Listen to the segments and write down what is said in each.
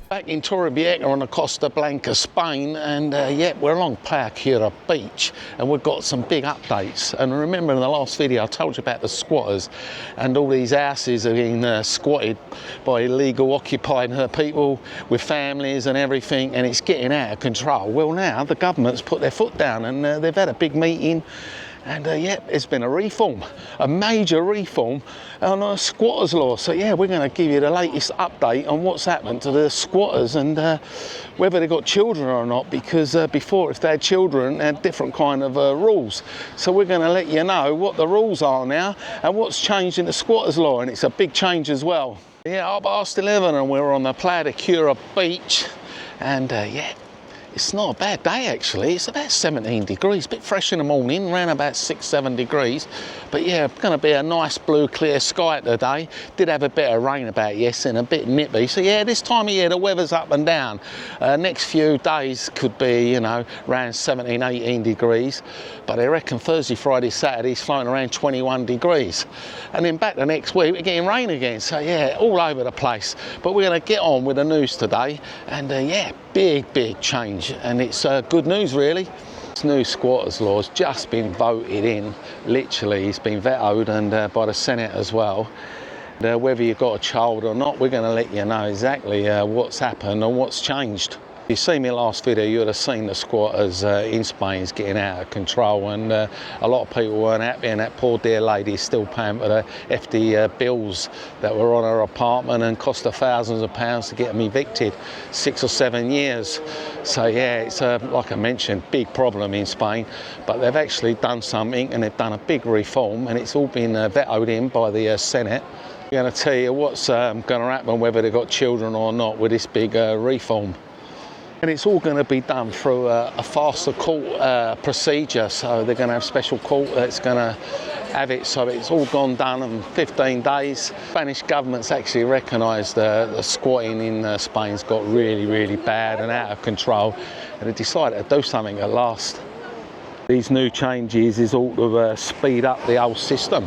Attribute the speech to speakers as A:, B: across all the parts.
A: Back in Torrevieja on the Costa Blanca, Spain, and yeah, we're along Playa Cura beach, and we've got some big updates. And remember in the last video I told you about the squatters, and all these houses are being squatted by illegal occupying people with families and everything, and it's getting out of control. Well, now the government's put their foot down, and they've had a big meeting. And yeah, it's been a reform, a major reform on a squatters law. So yeah, we're going to give you the latest update on what's happened to the squatters and whether they've got children or not, because before, if they had children, they had different kind of rules. So we're going to let you know what the rules are now and what's changed in the squatters law, and it's a big change as well. Yeah, 11:30 and we're on the Playa Cura beach, and yeah, it's not a bad day actually. It's about 17 degrees, a bit fresh in the morning, around about 6-7 degrees. But yeah, going to be a nice blue clear sky today. Did have a bit of rain about yesterday and a bit nippy. So yeah, this time of year the weather's up and down. Next few days could be, you know, around 17-18 degrees. But I reckon Thursday, Friday, Saturday's flying around 21 degrees. And then back the next week we're getting rain again. So yeah, all over the place. But we're going to get on with the news today. And yeah, big change. And it's good news really. This new squatters law has just been voted in, literally it's been vetoed, and by the Senate as well. Whether you've got a child or not, we're going to let you know exactly what's happened and what's changed. If you see my last video, you would have seen the squatters in Spain's getting out of control, and a lot of people weren't happy, and that poor dear lady is still paying for the hefty bills that were on her apartment and cost her thousands of pounds to get them evicted, 6 or 7 years. So yeah, it's like I mentioned, big problem in Spain, but they've actually done something, and they've done a big reform, and it's all been vetoed in by the Senate. I'm going to tell you what's going to happen, whether they've got children or not, with this big reform. And it's all going to be done through a faster court procedure. So they're going to have special court that's going to have it. So it's all gone done in 15 days. Spanish government's actually recognised the squatting in Spain's got really bad and out of control. And they decided to do something at last. These new changes is all to speed up the whole system.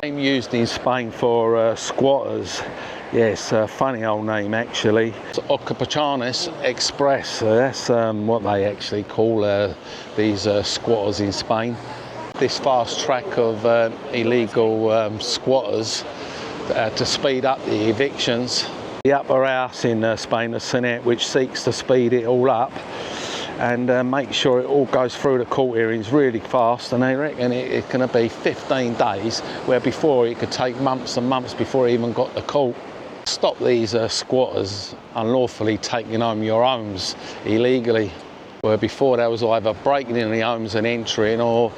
A: The name used in Spain for squatters. Yes, a funny old name actually. It's Okupas Express. That's what they actually call these squatters in Spain. This fast track of illegal squatters to speed up the evictions. The upper house in Spain, the Senate, which seeks to speed it all up and make sure it all goes through the court hearings really fast, and they reckon it's going to be 15 days, where before it could take months and months before it even got to court. Stop these squatters unlawfully taking home your homes illegally, where before that was either breaking in the homes and entering, or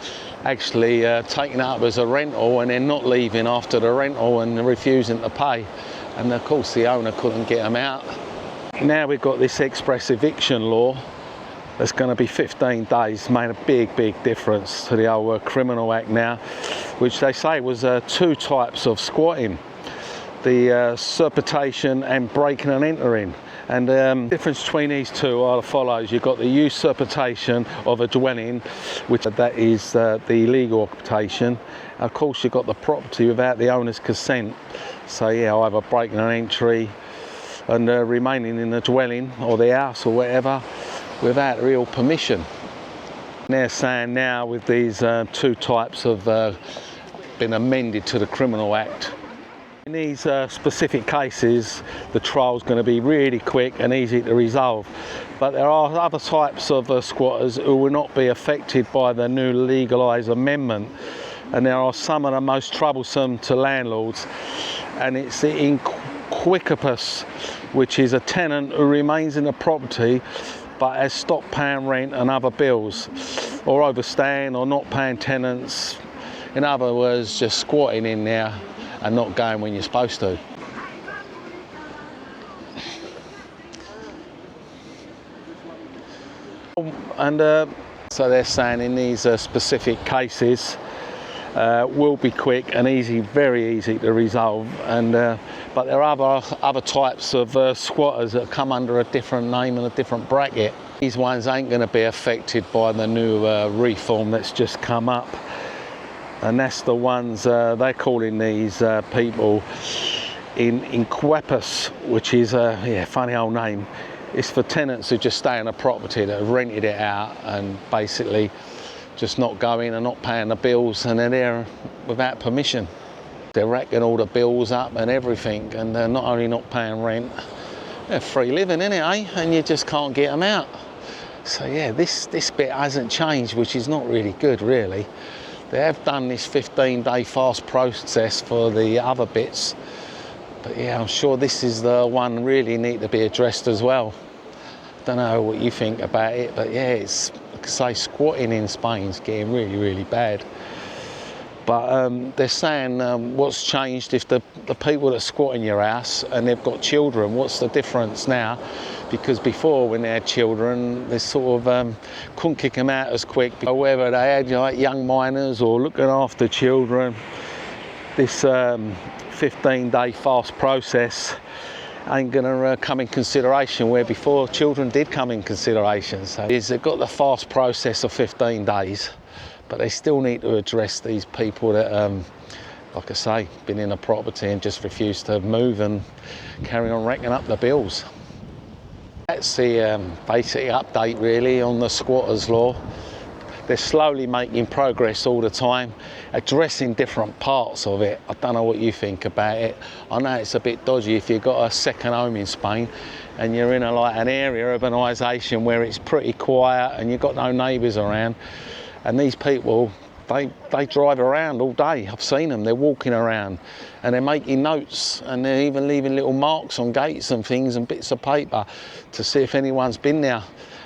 A: actually taking it up as a rental and then not leaving after the rental and refusing to pay. And of course the owner couldn't get them out. Now we've got this express eviction law that's going to be 15 days, made a big difference to the old Criminal Act now, which they say was 2 types of squatting. The usurpation and breaking and entering. And the difference between these two are as follows. You've got the usurpation of a dwelling, which that is the illegal occupation. Of course you've got the property without the owner's consent. So yeah, either breaking an entry and remaining in the dwelling or the house or whatever without real permission. And they're saying now with these 2 types of been amended to the Criminal Act. In these specific cases, the trial's going to be really quick and easy to resolve. But there are other types of squatters who will not be affected by the new legalised amendment. And there are some of the most troublesome to landlords. And it's the Okupas, which is a tenant who remains in the property but has stopped paying rent and other bills, or overstaying or not paying tenants. In other words, just squatting in there and not going when you're supposed to. And so they're saying in these specific cases will be quick and easy, very easy to resolve. And but there are other types of squatters that come under a different name and a different bracket. These ones ain't going to be affected by the new reform that's just come up. and that's the ones they're calling these people in Okupas, which is a funny old name. It's for tenants who just stay on a property that have rented it out and basically just not going and not paying the bills, and they're there without permission. They're racking all the bills up and everything, and they're not only not paying rent, they're free living, innit, eh? And you just can't get them out. So yeah, this bit hasn't changed, which is not really good, really. They have done this 15-day fast process for the other bits, but yeah, I'm sure this is the one really need to be addressed as well. Don't know what you think about it, but yeah, it's, like I say, squatting in Spain's getting really, really bad. But they're saying what's changed if the people that squat in your house and they've got children, what's the difference now? Because before, when they had children, they sort of couldn't kick them out as quick. Whether they had like young minors or looking after children, this 15-day fast process ain't going to come in consideration, where before children did come in consideration. So they've got the fast process of 15 days, but they still need to address these people that, like I say, been in a property and just refuse to move and carry on racking up the bills. That's the basic update really on the squatters' law. They're slowly making progress all the time, addressing different parts of it. I don't know what you think about it. I know it's a bit dodgy if you've got a second home in Spain and you're in an area, urbanisation, where it's pretty quiet and you've got no neighbours around. And these people, they drive around all day. I've seen them, they're walking around and they're making notes, and they're even leaving little marks on gates and things and bits of paper to see if anyone's been there.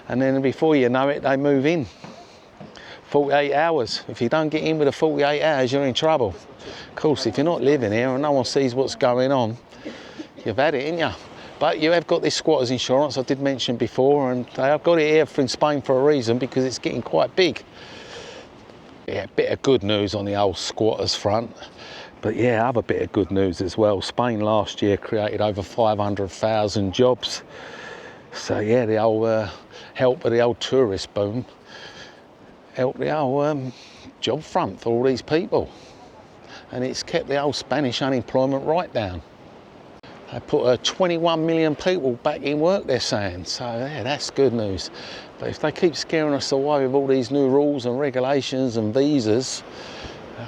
A: And then before you know it, they move in. 48 hours. If you don't get in with the 48 hours, you're in trouble. Of course, if you're not living here and no one sees what's going on, you've had it, ain't you? But you have got this squatters insurance I did mention before, and they have got it here in Spain for a reason, because it's getting quite big. Yeah, a bit of good news on the old squatters front. But yeah, other bit of good news as well. Spain last year created over 500,000 jobs. So yeah, the old help of the old tourist boom helped the old job front for all these people. And it's kept the old Spanish unemployment right down. They put 21 million people back in work, they're saying. So yeah, that's good news. But if they keep scaring us away with all these new rules and regulations and visas,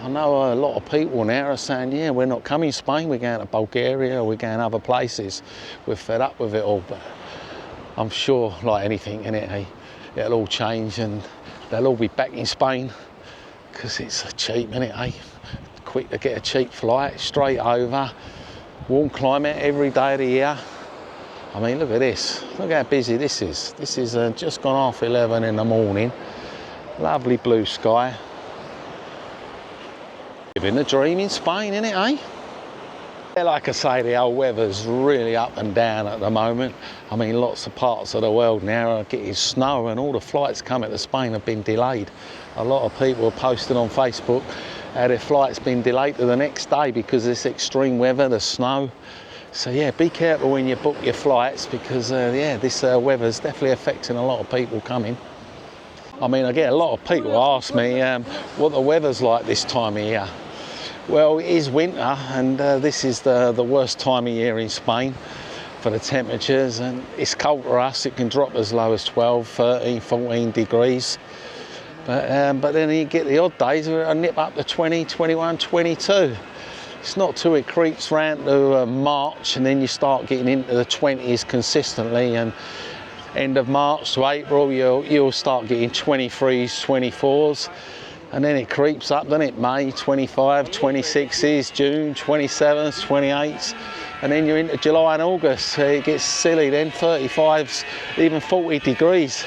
A: I know a lot of people now are saying, yeah, we're not coming to Spain, we're going to Bulgaria, we're going other places. We're fed up with it all. But I'm sure, like anything in it, it'll all change and they'll all be back in Spain, because it's cheap, isn't it, eh? Quick to get a cheap flight straight over, warm climate every day of the year. I mean, look at this. Look how busy this is. This is just gone 11:30 in the morning. Lovely blue sky. Living the dream in Spain, isn't it, eh? Yeah, like I say, the old weather's really up and down at the moment. I mean, lots of parts of the world now are getting snow, and all the flights coming to Spain have been delayed. A lot of people are posting on Facebook how their flight's been delayed to the next day because of this extreme weather, the snow. So yeah, be careful when you book your flights, because yeah, this weather's definitely affecting a lot of people coming. I mean, I get a lot of people ask me what the weather's like this time of year. Well, it is winter, and this is the worst time of year in Spain for the temperatures, and it's cold for us. It can drop as low as 12, 13, 14 degrees. But then you get the odd days where it'll nip up to 20, 21, 22. It's not till it creeps round to March, and then you start getting into the 20s consistently, and end of March to April, you'll start getting 23s, 24s. And then it creeps up, doesn't it? May 25, 26s, June 27s, 28s, and then you're into July and August. It gets silly then, 35s, even 40 degrees.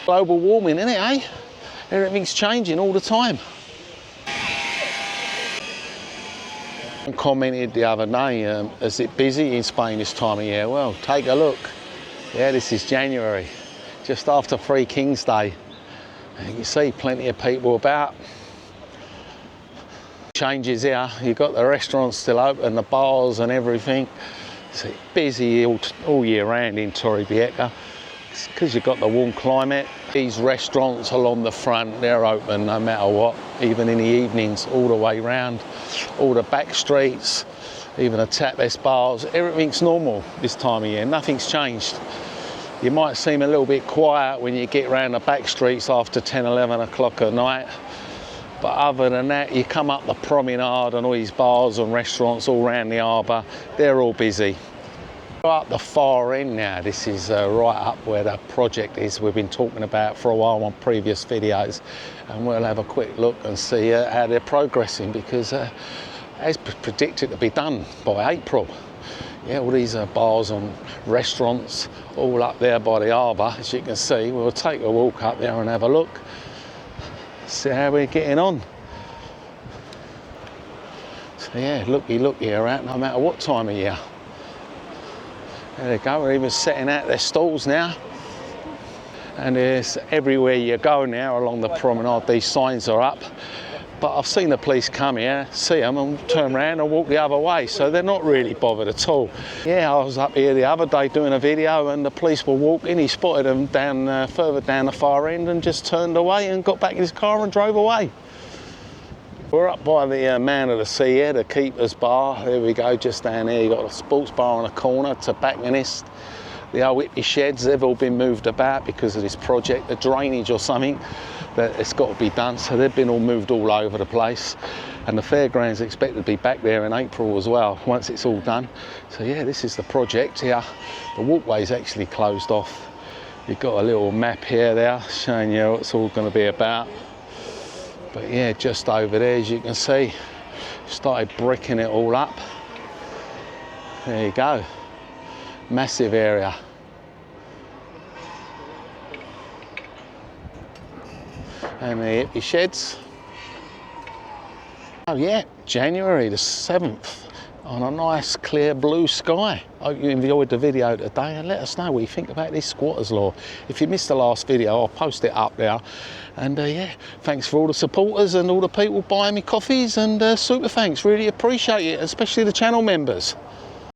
A: Global warming, isn't it, eh? Everything's changing all the time. I commented the other day, is it busy in Spain this time of year? Well, take a look. Yeah, this is January, just after Three Kings Day. You can see plenty of people about. Changes here, you've got the restaurants still open, the bars and everything. It's busy all year round in Torrevieja. because you've got the warm climate. These restaurants along the front, they're open no matter what, even in the evenings, all the way round, all the back streets, even the tapas bars, everything's normal this time of year, nothing's changed. You might seem a little bit quiet when you get round the back streets after 10, 11 o'clock at night, but other than that, you come up the promenade and all these bars and restaurants all around the harbour, they're all busy. Up the far end now, this is right up where the project is we've been talking about for a while on previous videos, and we'll have a quick look and see how they're progressing, because as predicted to be done by April. Yeah, all these bars and restaurants all up there by the harbour, as you can see. We'll take a walk up there and have a look, see how we're getting on. So yeah, looky here out no matter what time of year. There they go, we're even setting out their stalls now. And there's everywhere you go now along the promenade, these signs are up. But I've seen the police come here, see them and turn around and walk the other way, so they're not really bothered at all. Yeah, I was up here the other day doing a video and the police were walking, he spotted them down further down the far end and just turned away and got back in his car and drove away. We're up by the Man of the Sea here, the Keeper's Bar. There we go, just down here. You've got a sports bar on the corner, tobacconist. The old hippie sheds, they've all been moved about because of this project, the drainage or something, that it's got to be done. So they've been all moved all over the place. And the fairground's expected to be back there in April as well, once it's all done. So yeah, this is the project here. The walkway's actually closed off. You've got a little map here there showing you what it's all going to be about. But yeah, just over there, as you can see, started bricking it all up. There you go, massive area. And the hippie sheds. Oh yeah, January the 7th on a nice clear blue sky. Hope you enjoyed the video today and let us know what you think about this squatters law. If you missed the last video, I'll post it up there. And yeah, thanks for all the supporters and all the people buying me coffees, and super thanks, really appreciate it, especially the channel members.